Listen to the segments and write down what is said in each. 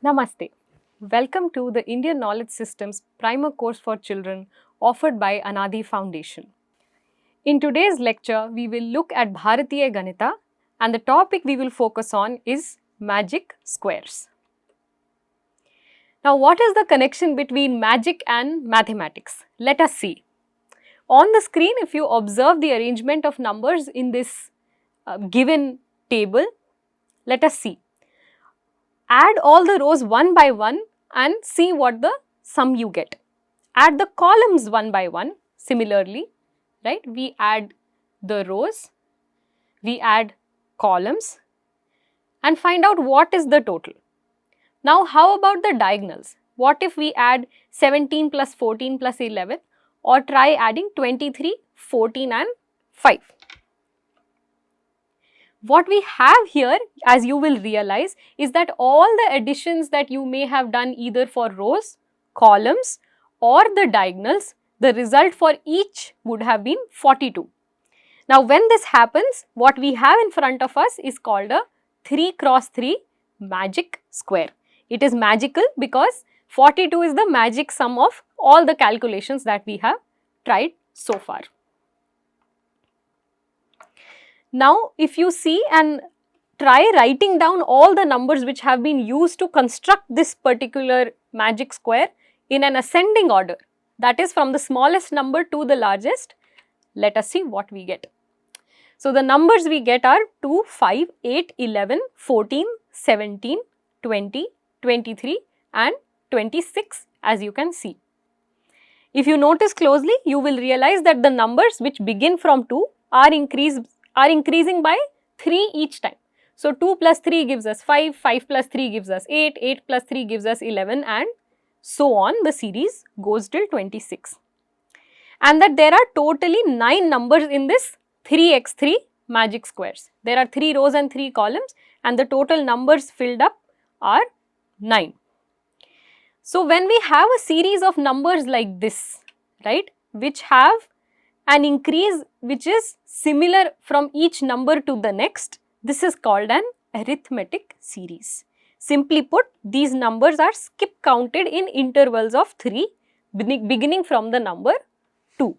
Namaste. Welcome to the Indian Knowledge Systems Primer Course for Children offered by Anaadi Foundation. In today's lecture, we will look at Bharatiya Ganita and the topic we will focus on is magic squares. Now, what is the connection between magic and mathematics? Let us see. On the screen, if you observe the arrangement of numbers in this given table, let us see. Add all the rows one by one and see what the sum you get. Add the columns one by one. Similarly, right, we add the rows, we add columns and find out what is the total. Now, how about the diagonals? What if we add 17 plus 14 plus 11 or try adding 23, 14 and 5? What we have here, as you will realize, is that all the additions that you may have done either for rows, columns or the diagonals, the result for each would have been 42. Now, when this happens, what we have in front of us is called a 3 cross 3 magic square. It is magical because 42 is the magic sum of all the calculations that we have tried so far. Now, if you see and try writing down all the numbers which have been used to construct this particular magic square in an ascending order, that is from the smallest number to the largest, let us see what we get. So, the numbers we get are 2, 5, 8, 11, 14, 17, 20, 23 and 26 as you can see. If you notice closely, you will realize that the numbers which begin from 2 are increasing by 3 each time. So, 2 plus 3 gives us 5, 5 plus 3 gives us 8, 8 plus 3 gives us 11 and so on, the series goes till 26. And that there are totally 9 numbers in this 3x3 magic squares. There are 3 rows and 3 columns and the total numbers filled up are 9. So, when we have a series of numbers like this, right, which have an increase which is similar from each number to the next, this is called an arithmetic series. Simply put, these numbers are skip counted in intervals of 3 beginning from the number 2.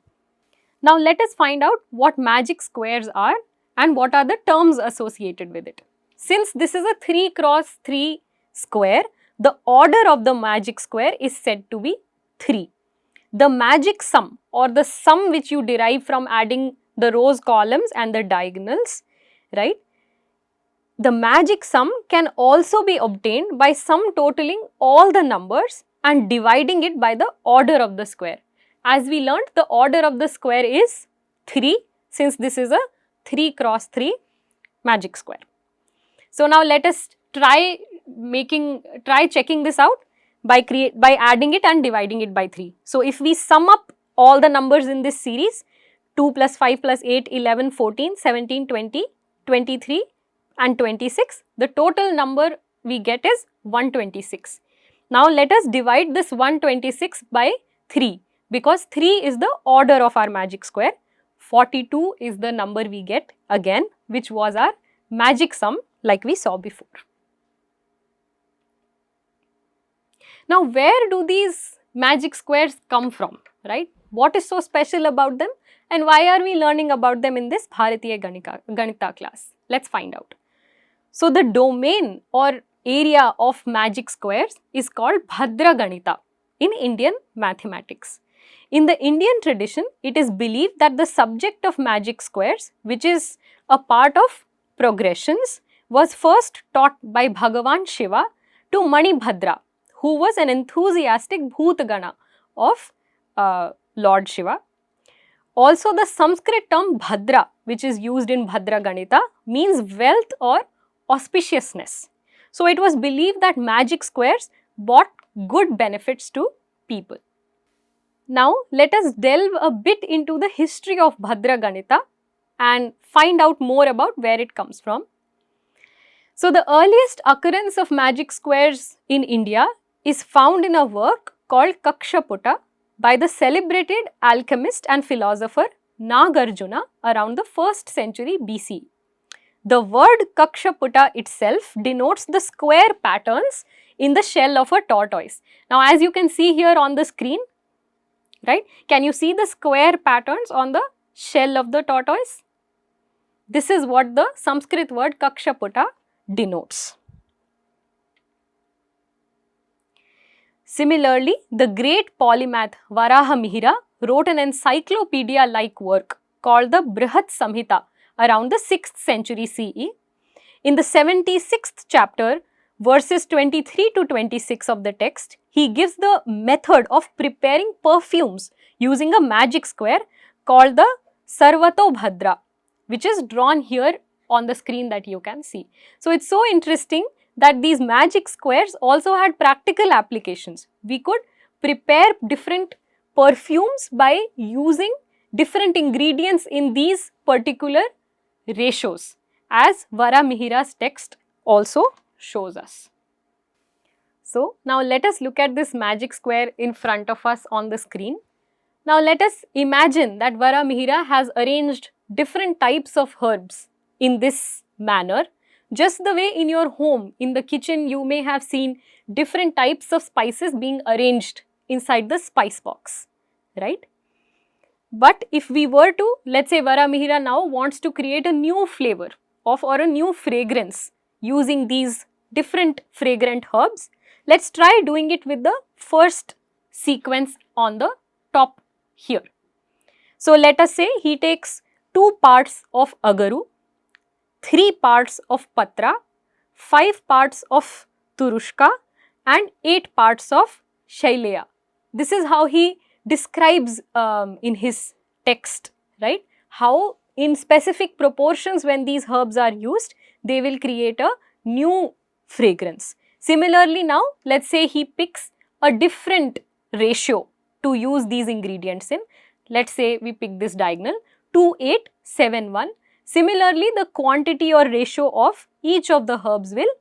Now, let us find out what magic squares are and what are the terms associated with it. Since this is a 3 cross 3 square, the order of the magic square is said to be 3. The magic sum or the sum which you derive from adding the rows, columns and the diagonals, right? The magic sum can also be obtained by sum totaling all the numbers and dividing it by the order of the square. As we learnt, the order of the square is 3 since this is a 3 cross 3 magic square. So, now let us try checking this out by adding it and dividing it by 3. So, if we sum up all the numbers in this series, 2 plus 5 plus 8, 11, 14, 17, 20, 23 and 26, the total number we get is 126. Now, let us divide this 126 by 3 because 3 is the order of our magic square. 42 is the number we get again, which was our magic sum like we saw before. Now, where do these magic squares come from, right? What is so special about them and why are we learning about them in this Bharatiya Ganita class? Let's find out. So, the domain or area of magic squares is called Bhadra Ganita in Indian mathematics. In the Indian tradition, it is believed that the subject of magic squares, which is a part of progressions, was first taught by Bhagavan Shiva to Manibhadra, who was an enthusiastic Bhutgana of Lord Shiva. Also, the Sanskrit term Bhadra, which is used in Bhadra Ganita, means wealth or auspiciousness. So, it was believed that magic squares brought good benefits to people. Now, let us delve a bit into the history of Bhadra Ganita and find out more about where it comes from. So, the earliest occurrence of magic squares in India is found in a work called Kakshaputa by the celebrated alchemist and philosopher Nagarjuna around the 1st century BC. The word Kakshaputa itself denotes the square patterns in the shell of a tortoise. Now, as you can see here on the screen, right, can you see the square patterns on the shell of the tortoise? This is what the Sanskrit word Kakshaputa denotes. Similarly, the great polymath Varahamihira wrote an encyclopedia-like work called the Brihat Samhita around the 6th century CE. In the 76th chapter, verses 23 to 26 of the text, he gives the method of preparing perfumes using a magic square called the Sarvato Bhadra, which is drawn here on the screen that you can see. So, it's so interesting that these magic squares also had practical applications. We could prepare different perfumes by using different ingredients in these particular ratios, as Varamihira's text also shows us. So, now let us look at this magic square in front of us on the screen. Now, let us imagine that Varamihira has arranged different types of herbs in this manner. Just the way in your home, in the kitchen, you may have seen different types of spices being arranged inside the spice box, right? But if we were to, let's say Varamihira now wants to create a new flavor of or a new fragrance using these different fragrant herbs, let's try doing it with the first sequence on the top here. So, let us say he takes 2 parts of agaru, 3 parts of patra, 5 parts of turushka and 8 parts of shaileya. This is how he describes in his text, right? How in specific proportions when these herbs are used, they will create a new fragrance. Similarly, now let's say he picks a different ratio to use these ingredients in. Let's say we pick this diagonal 2, 8, 7, 1. Similarly, the quantity or ratio of each of the herbs will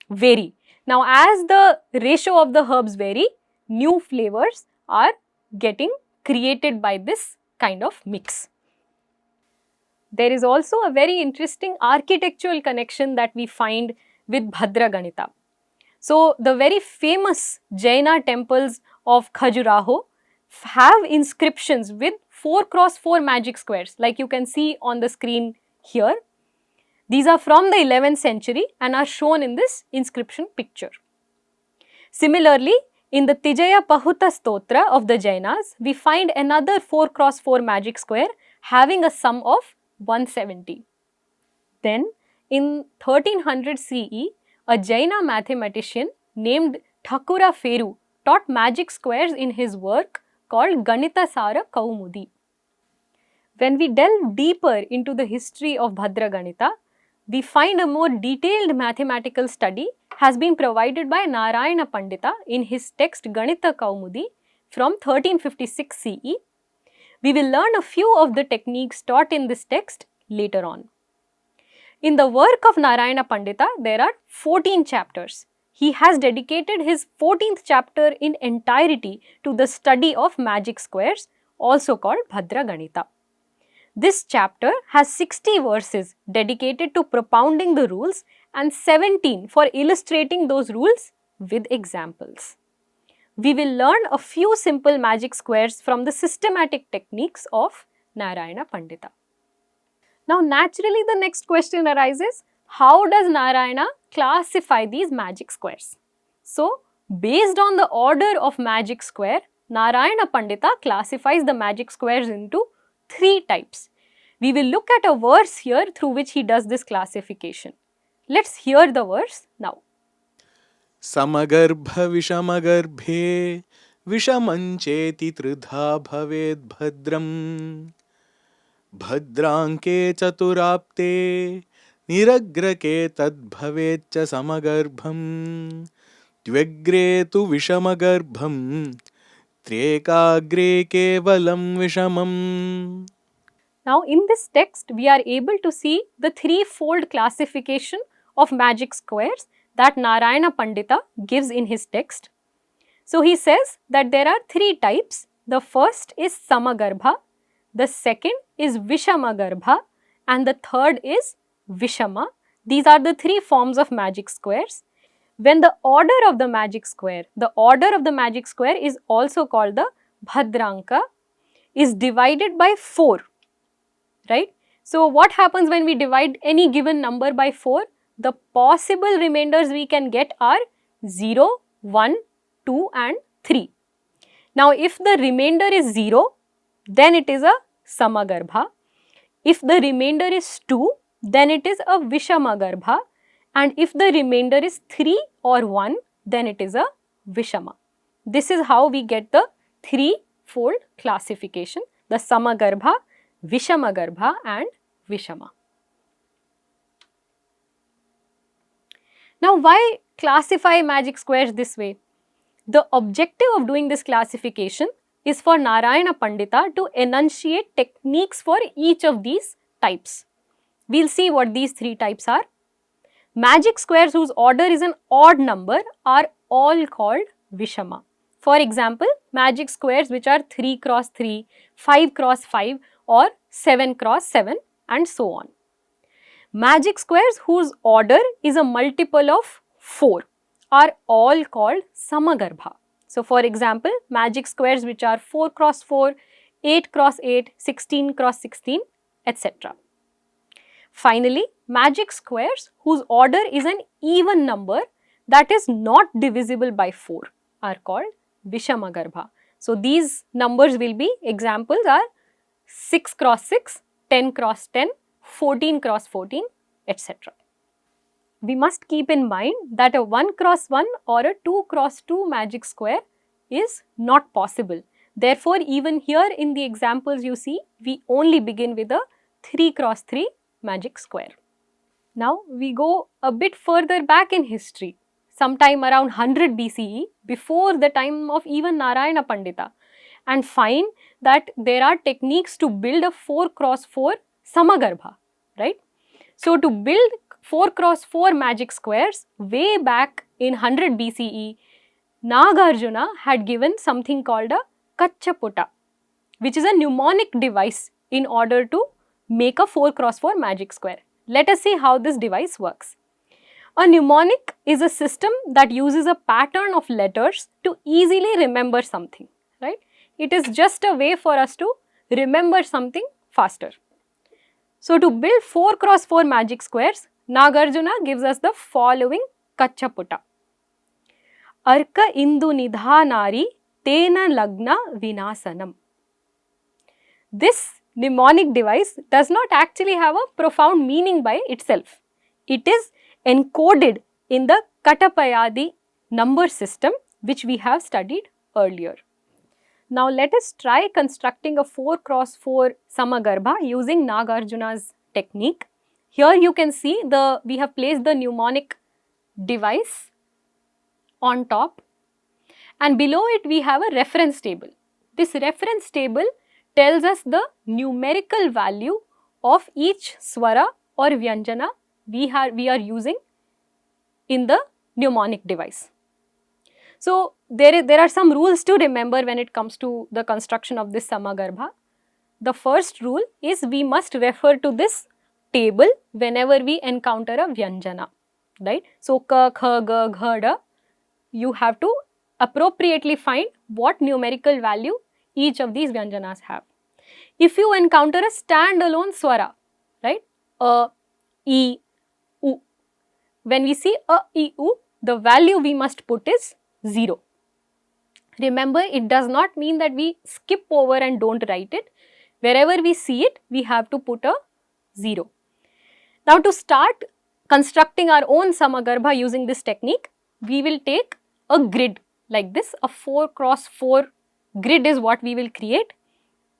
vary. Now, as the ratio of the herbs vary, new flavors are getting created by this kind of mix. There is also a very interesting architectural connection that we find with Bhadra Ganita. So, the very famous Jaina temples of Khajuraho have inscriptions with 4x4 magic squares, like you can see on the screen here. These are from the 11th century and are shown in this inscription picture. Similarly, in the Tijaya Pahuta Stotra of the Jainas, we find another 4x4 magic square having a sum of 170. Then, in 1300 CE, a Jaina mathematician named Thakura Feru taught magic squares in his work called Ganita Sara Kaumudi. When we delve deeper into the history of Bhadra Ganita, we find a more detailed mathematical study has been provided by Narayana Pandita in his text Ganita Kaumudi from 1356 CE. We will learn a few of the techniques taught in this text later on. In the work of Narayana Pandita, there are 14 chapters. He has dedicated his 14th chapter in entirety to the study of magic squares, also called Bhadra Ganita. This chapter has 60 verses dedicated to propounding the rules and 17 for illustrating those rules with examples. We will learn a few simple magic squares from the systematic techniques of Narayana Pandita. Now, naturally, the next question arises, how does Narayana classify these magic squares? So, based on the order of magic square, Narayana Pandita classifies the magic squares into 3 types. We will look at a verse here through which he does this classification. Let's hear the verse now. Samagarbha vishamagarbhe vishamancheti tridha bhaved bhadram bhadranke chaturapte niragrake tad bhaved cha samagarbham dvagre tu vishamagarbham trekagre kevalam vishamam. Now, in this text, we are able to see the 3-fold classification of magic squares that Narayana Pandita gives in his text. So, he says that there are 3 types. The first is Samagarbha, the second is Vishamagarbha and the third is Vishama. These are the three forms of magic squares. When the order of the magic square is also called the Bhadranka, is divided by 4, right? So what happens when we divide any given number by 4? The possible remainders we can get are 0, 1, 2 and 3. Now if the remainder is 0, then it is a Samagarbha. If the remainder is 2, then it is a Vishamagarbha. And if the remainder is 3 or 1, then it is a Vishama. This is how we get the threefold classification: the Samagarbha, Vishamagarbha and Vishama. Now why classify magic squares this way? The objective of doing this classification is for Narayana Pandita to enunciate techniques for each of these types. We'll see what these three types are. Magic squares whose order is an odd number are all called Vishama. For example, magic squares which are 3 cross 3, 5 cross 5 or 7 cross 7 and so on. Magic squares whose order is a multiple of 4 are all called Samagarbha. So for example, magic squares which are 4 cross 4, 8 cross 8, 16 cross 16, etc. Finally, magic squares whose order is an even number that is not divisible by 4 are called Vishamagarbha. So these numbers will be, examples are 6 cross 6, 10 cross 10, 14 cross 14, etc. We must keep in mind that a 1 cross 1 or a 2 cross 2 magic square is not possible. Therefore, even here in the examples you see, we only begin with a 3 cross 3 magic square. Now we go a bit further back in history, sometime around 100 BCE, before the time of even Narayana Pandita, and find that there are techniques to build a 4 cross 4 Samagarbha, right? So to build 4 cross 4 magic squares way back in 100 BCE, Nagarjuna had given something called a Kachaputa, which is a mnemonic device in order to make a 4 cross 4 magic square. Let us see how this device works. A mnemonic is a system that uses a pattern of letters to easily remember something, right? It is just a way for us to remember something faster. So to build 4 cross 4 magic squares, Nagarjuna gives us the following Kachaputa. Arka Indu Nidhanari Tena Lagna Vinasanam. This mnemonic device does not actually have a profound meaning by itself. It is encoded in the Katapayadi number system which we have studied earlier. Now let us try constructing a 4 cross 4 Samagarbha using Nagarjuna's technique. Here you can see we have placed the mnemonic device on top, and below it we have a reference table. This reference table tells us the numerical value of each swara or vyanjana we are using in the mnemonic device. So there are some rules to remember when it comes to the construction of this Samagarbha. The first rule is we must refer to this table whenever we encounter a vyanjana, right? So ka, kha, ga, gha, da, you have to appropriately find what numerical value each of these vyanjanas have. If you encounter a standalone swara, right, a, I, u, when we see a, I, u, the value we must put is 0. Remember, it does not mean that we skip over and don't write it. Wherever we see it, we have to put a 0. Now to start constructing our own Samagarbha using this technique, we will take a grid like this. A 4 cross 4 grid is what we will create.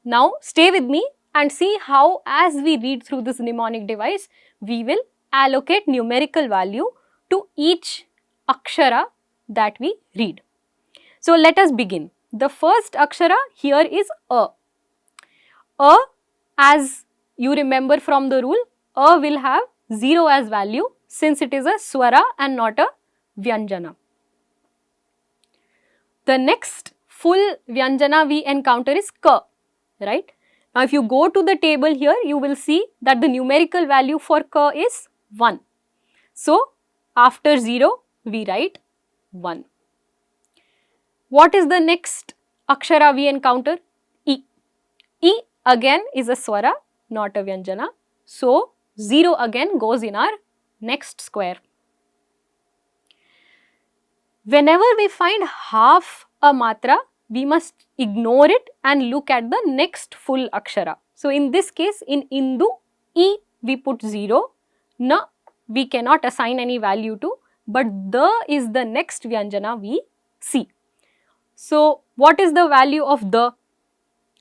Now stay with me and see how, as we read through this mnemonic device, we will allocate numerical value to each akshara that we read. So let us begin. The first akshara here is A. A, as you remember from the rule, A will have 0 as value since it is a swara and not a vyanjana. The next full vyanjana we encounter is Ka, right? Now if you go to the table here, you will see that the numerical value for ka is 1. So after 0, we write 1. What is the next akshara we encounter? E. E again is a swara, not a vyanjana. So 0 again goes in our next square. Whenever we find half a matra, we must ignore it and look at the next full akshara. So in this case, in Indu, E we put 0, Na we cannot assign any value to, but the is the next vyanjana we see. So what is the value of the?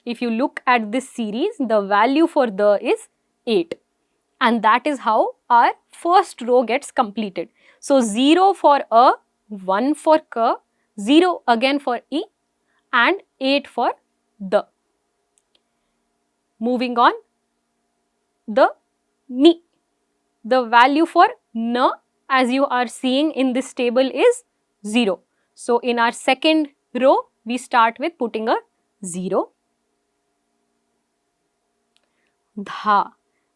If you look at this series, the value for the is 8, and that is how our first row gets completed. So 0 for a, 1 for ka, 0 again for e, and 8 for the. Moving on, the ni. The value for na, as you are seeing in this table, is 0. So in our second row, we start with putting a 0. Dha.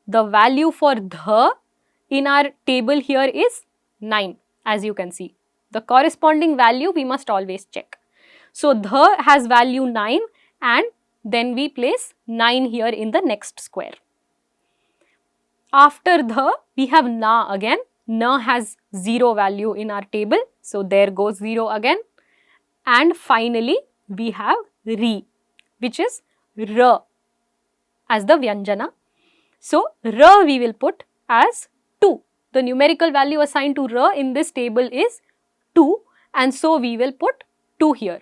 The value for dha in our table here is 9, as you can see. The corresponding value we must always check. So dha has value 9, and then we place 9 here in the next square. After dha, we have na again. Na has 0 value in our table, so there goes 0 again. And finally, we have ri, which is ra as the vyanjana. So ra we will put as 2. The numerical value assigned to ra in this table is 2, and so we will put 2 here.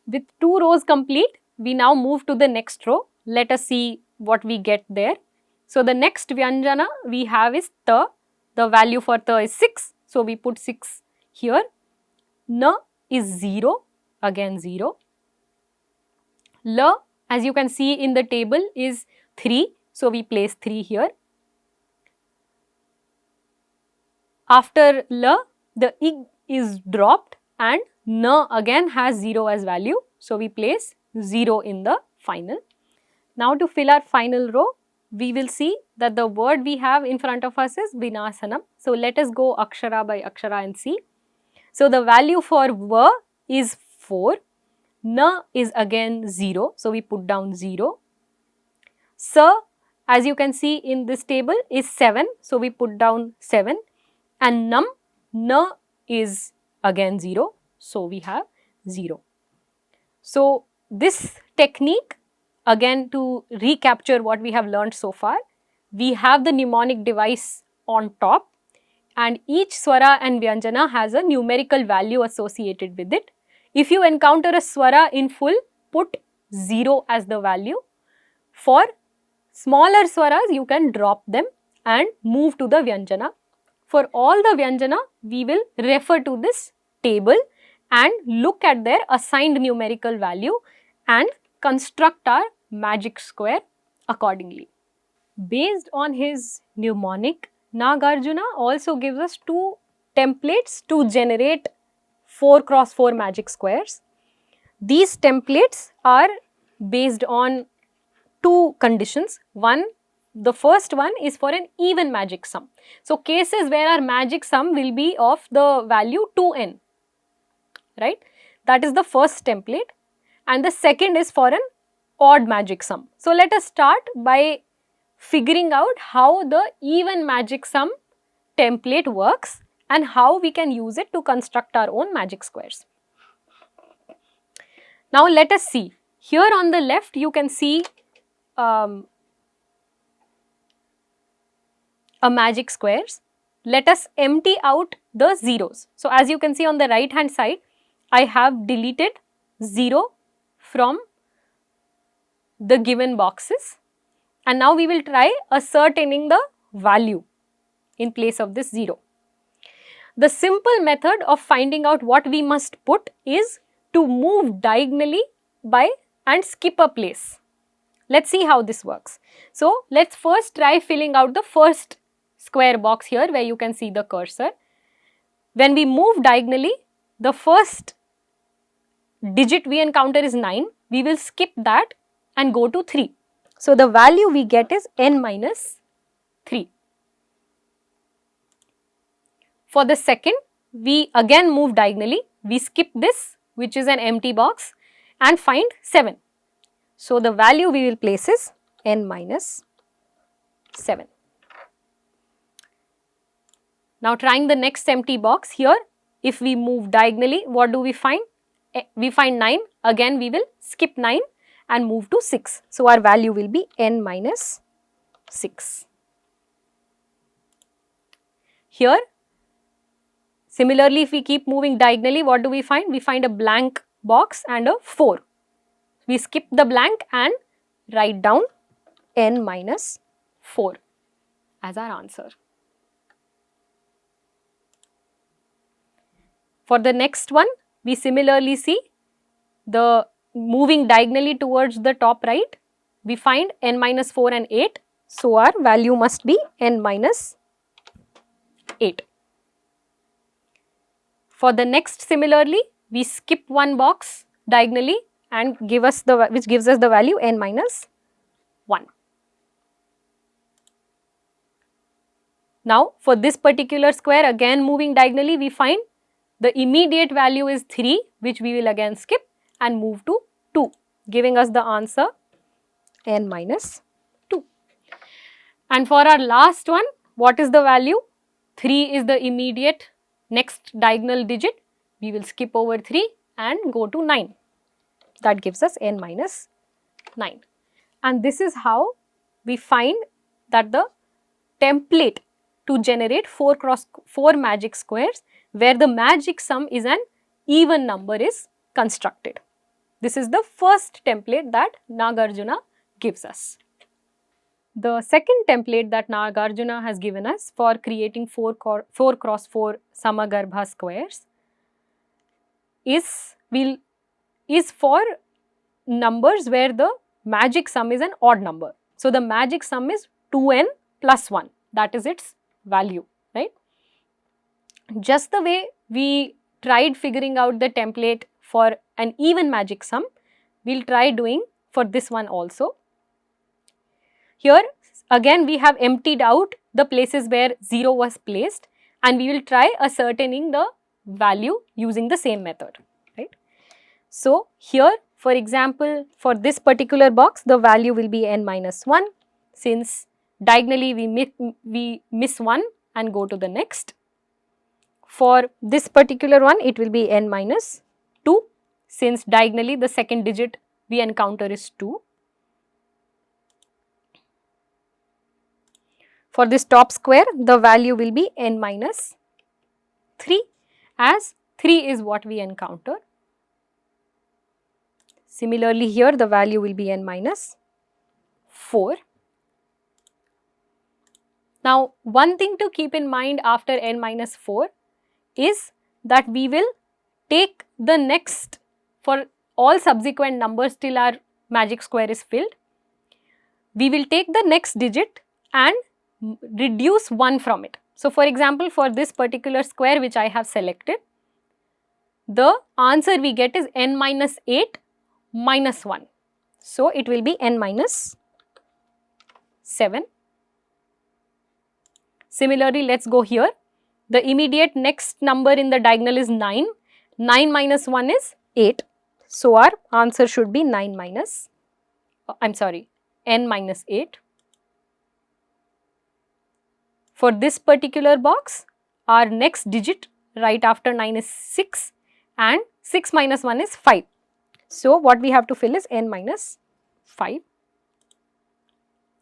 With 2 rows complete, we now move to the next row. Let us see what we get there. So the next vyanjana we have is ta. The value for ta is 6, so we put 6 here. Na is 0, again 0. La, as you can see in the table, is 3, so we place 3 here. After la, the ig is dropped and na again has 0 as value, so we place 0 in the final. Now to fill our final row, we will see that the word we have in front of us is vinasanam. So let us go akshara by akshara and see. So the value for va is 4, na is again 0, so we put down 0. Sa, as you can see in this table, is 7, so we put down 7. And nam, na is again 0, so we have 0. So this technique, again to recapture what we have learnt so far, we have the mnemonic device on top, and each swara and vyanjana has a numerical value associated with it. If you encounter a swara in full, put 0 as the value. For smaller swaras, you can drop them and move to the vyanjana. For all the vyanjana, we will refer to this table and look at their assigned numerical value and construct our magic square accordingly. Based on his mnemonic, Nagarjuna also gives us 2 templates to generate 4x4 magic squares. These templates are based on 2 conditions. The first one is for an even magic sum. So cases where our magic sum will be of the value 2n, right? That is the first template. And the second is for an odd magic sum. So let us start by figuring out how the even magic sum template works and how we can use it to construct our own magic squares. Now let us see. Here on the left you can see a magic squares. Let us empty out the zeros. So as you can see on the right hand side, I have deleted 0 from the given boxes, and now we will try ascertaining the value in place of this 0. The simple method of finding out what we must put is to move diagonally by and skip a place. Let's see how this works. So let's first try filling out the first square box here where you can see the cursor. When we move diagonally, the first digit we encounter is 9. We will skip that and go to 3. So the value we get is n minus 3. For the second, we again move diagonally. We skip this, which is an empty box, and find 7. So the value we will place is n minus 7. Now trying the next empty box here, if we move diagonally, what do we find? We find 9. Again we will skip 9 and move to 6. So our value will be n minus 6. Here, similarly, if we keep moving diagonally, what do we find? We find a blank box and a 4. We skip the blank and write down n minus 4 as our answer. For the next one, we similarly see the moving diagonally towards the top right, we find n minus 4 and 8. So our value must be n minus 8. For the next, similarly, we skip one box diagonally and which gives us the value n minus 1. Now for this particular square, again moving diagonally, we find the immediate value is 3, which we will again skip and move to 2, giving us the answer n minus 2. And for our last one, what is the value? 3 is the immediate next diagonal digit. We will skip over 3 and go to 9. That gives us n minus 9. And this is how we find that the template to generate 4 cross 4 magic squares where the magic sum is an even number is constructed. This is the first template that Nagarjuna gives us. The second template that Nagarjuna has given us for creating 4 cross 4 Samagarbha squares is for numbers where the magic sum is an odd number. So the magic sum is 2n plus 1, that is its value, right? Just the way we tried figuring out the template for an even magic sum, we'll try doing for this one also. Here again we have emptied out the places where 0 was placed and we will try ascertaining the value using the same method, right? So here, for example, for this particular box, the value will be n minus 1. Since diagonally we miss 1 and go to the next. For this particular one, it will be n minus 2, since diagonally the second digit we encounter is 2. For this top square, the value will be n minus 3, as 3 is what we encounter. Similarly, here the value will be n minus 4. Now, one thing to keep in mind after n minus 4 is that we will take the next, for all subsequent numbers till our magic square is filled, we will take the next digit and reduce 1 from it. So, for example, for this particular square which I have selected, the answer we get is n minus 8 minus 1. So, it will be n minus 7. Similarly, let us go here. The immediate next number in the diagonal is 9. 9 minus 1 is 8. So, our answer should be n minus 8. For this particular box, our next digit right after 9 is 6 and 6 minus 1 is 5. So, what we have to fill is n minus 5.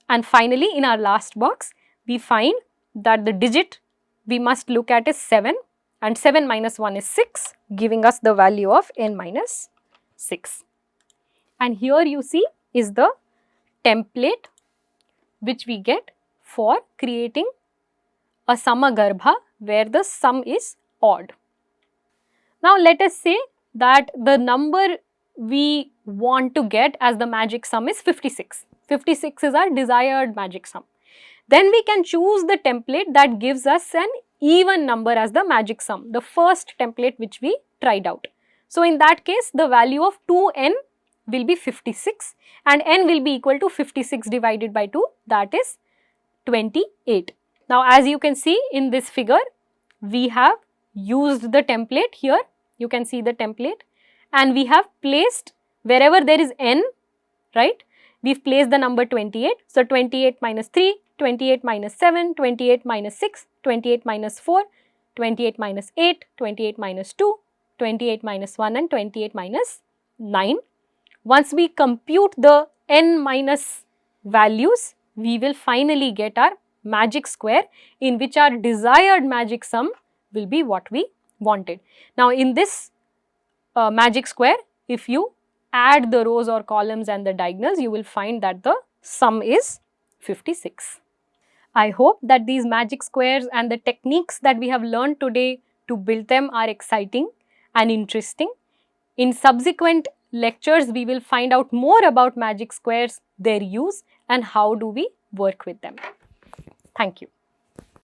And finally, in our last box, we find that the digit we must look at is 7 and 7 minus 1 is 6, giving us the value of n minus 6. And here you see is the template which we get for creating a Samagarbha where the sum is odd. Now let us say that the number we want to get as the magic sum is 56. 56 is our desired magic sum. Then we can choose the template that gives us an even number as the magic sum, the first template which we tried out. So in that case, the value of 2n will be 56 and n will be equal to 56 divided by 2, that is 28. Now, as you can see in this figure, we have used the template here. You can see the template, and we have placed wherever there is n, right? We've placed the number 28. So, 28 minus 3, 28 minus 7, 28 minus 6, 28 minus 4, 28 minus 8, 28 minus 2, 28 minus 1 and 28 minus 9. Once we compute the n minus values, we will finally get our magic square, in which our desired magic sum will be what we wanted. Now, in this magic square, if you add the rows or columns and the diagonals, you will find that the sum is 56. I hope that these magic squares and the techniques that we have learned today to build them are exciting and interesting. In subsequent lectures, we will find out more about magic squares, their use, and how do we work with them. Thank you.